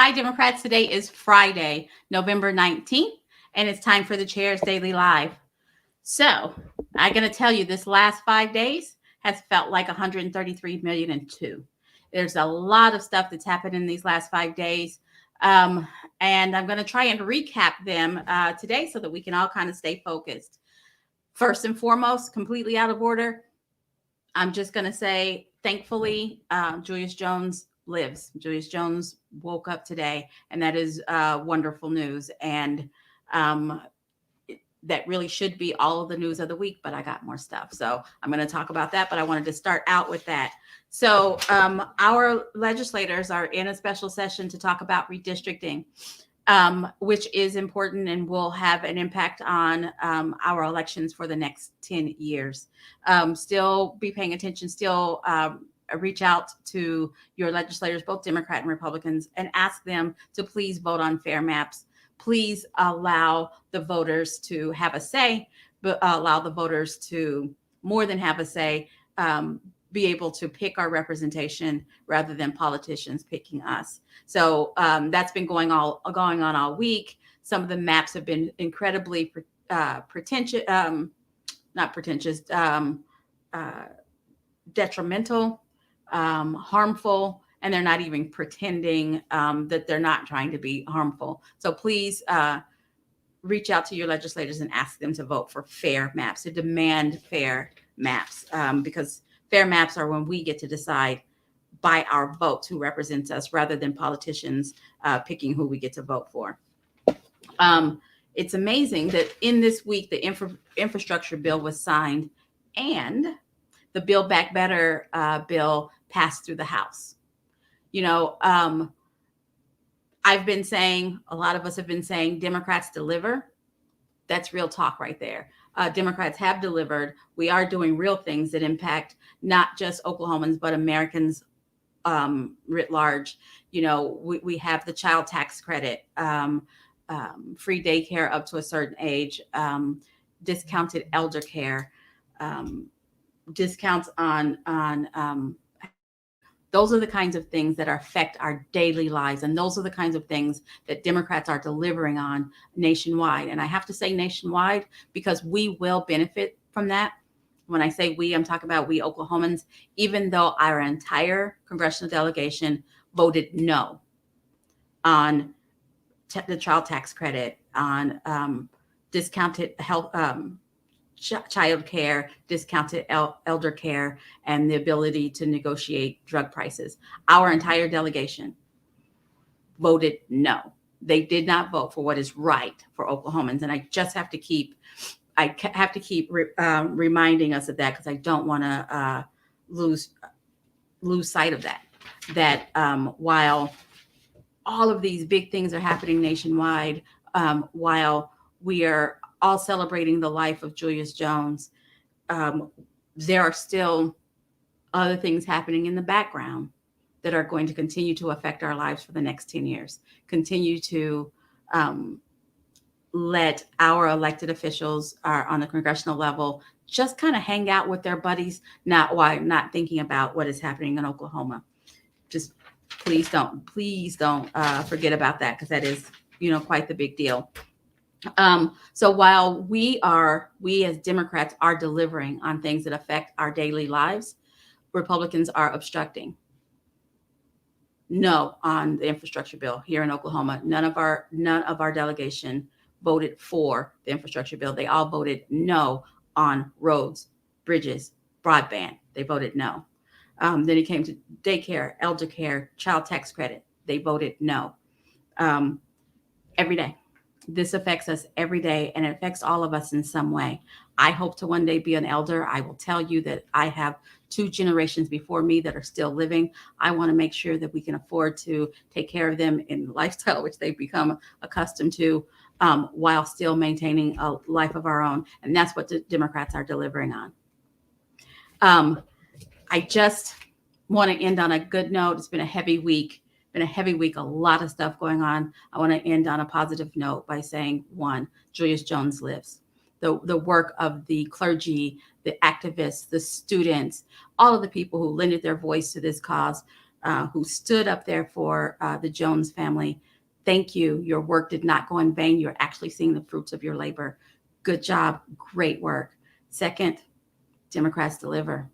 Hi, Democrats. Today is Friday, November 19th, and it's time for the Chair's Daily Live. So, I'm going to tell you this last 5 days has felt like 133 million and two. There's a lot of stuff that's happened in these last 5 days. And I'm going to try and recap them today so that we can all kind of stay focused. First and foremost, completely out of order, I'm just going to say, thankfully, Julius Jones lives. Julius Jones woke up today, and that is wonderful news. And that really should be all of the news of the week, but I got more stuff. So I'm going to talk about that, but I wanted to start out with that. So our legislators are in a special session to talk about redistricting, which is important and will have an impact on our elections for the next 10 years. Still be paying attention, still reach out to your legislators, both Democrat and Republicans, and ask them to please vote on fair maps. Please allow the voters to have a say, but allow the voters to more than have a say, be able to pick our representation rather than politicians picking us. So that's been going on all week. Some of the maps have been incredibly pretentious, not pretentious, detrimental, harmful, and they're not even pretending that they're not trying to be harmful. So please reach out to your legislators and ask them to vote for fair maps, to demand fair maps, because fair maps are when we get to decide by our votes who represents us rather than politicians picking who we get to vote for. It's amazing that in this week, the infrastructure bill was signed and the Build Back Better bill passed through the House. You know, I've been saying, a lot of us have been saying, Democrats deliver. That's real talk right there. Democrats have delivered. We are doing real things that impact not just Oklahomans, but Americans writ large. You know, we have the child tax credit, free daycare up to a certain age, discounted elder care, discounts on those are the kinds of things that affect our daily lives. And those are the kinds of things that Democrats are delivering on nationwide. And I have to say nationwide because we will benefit from that. When I say we, I'm talking about we Oklahomans, even though our entire congressional delegation voted no on the child tax credit, on discounted health, child care, discounted elder care, and the ability to negotiate drug prices. Our entire delegation voted no. They did not vote for what is right for Oklahomans. And I just have to keep, reminding us of that because I don't want to lose sight of that while all of these big things are happening nationwide, while we are all celebrating the life of Julius Jones, there are still other things happening in the background that are going to continue to affect our lives for the next 10 years, continue to let our elected officials on the congressional level just kind of hang out with their buddies, not thinking about what is happening in Oklahoma. Just please don't forget about that because that is, quite the big deal. So while we as Democrats are delivering on things that affect our daily lives, Republicans are obstructing. No on the infrastructure bill here in Oklahoma. None of our delegation voted for the infrastructure bill. They all voted no on roads, bridges, broadband. They voted no. Then it came to daycare, elder care, child tax credit. They voted no. Every day. This affects us every day, and it affects all of us in some way. I hope to one day be an elder. I will tell you that I have 2 generations before me that are still living. I want to make sure that we can afford to take care of them in the lifestyle which they've become accustomed to, while still maintaining a life of our own. And that's what the Democrats are delivering on. I just want to end on a good note. It's been a heavy week. A lot of stuff going on. I want to end on a positive note by saying, 1, Julius Jones lives. The work of the clergy, the activists, the students, all of the people who lended their voice to this cause who stood up there for the Jones family. Thank you. Your work did not go in vain. You're actually seeing the fruits of your labor. Good job. Great work. Second, Democrats deliver.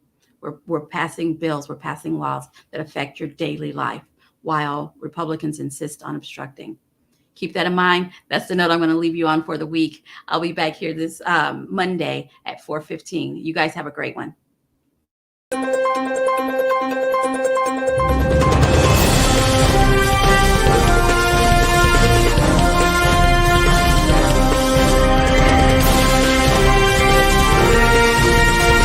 We're passing bills, we're passing laws that affect your daily life while Republicans insist on obstructing. Keep that in mind. That's the note I'm going to leave you on for the week. I'll be back here this Monday at 4:15. You guys have a great one.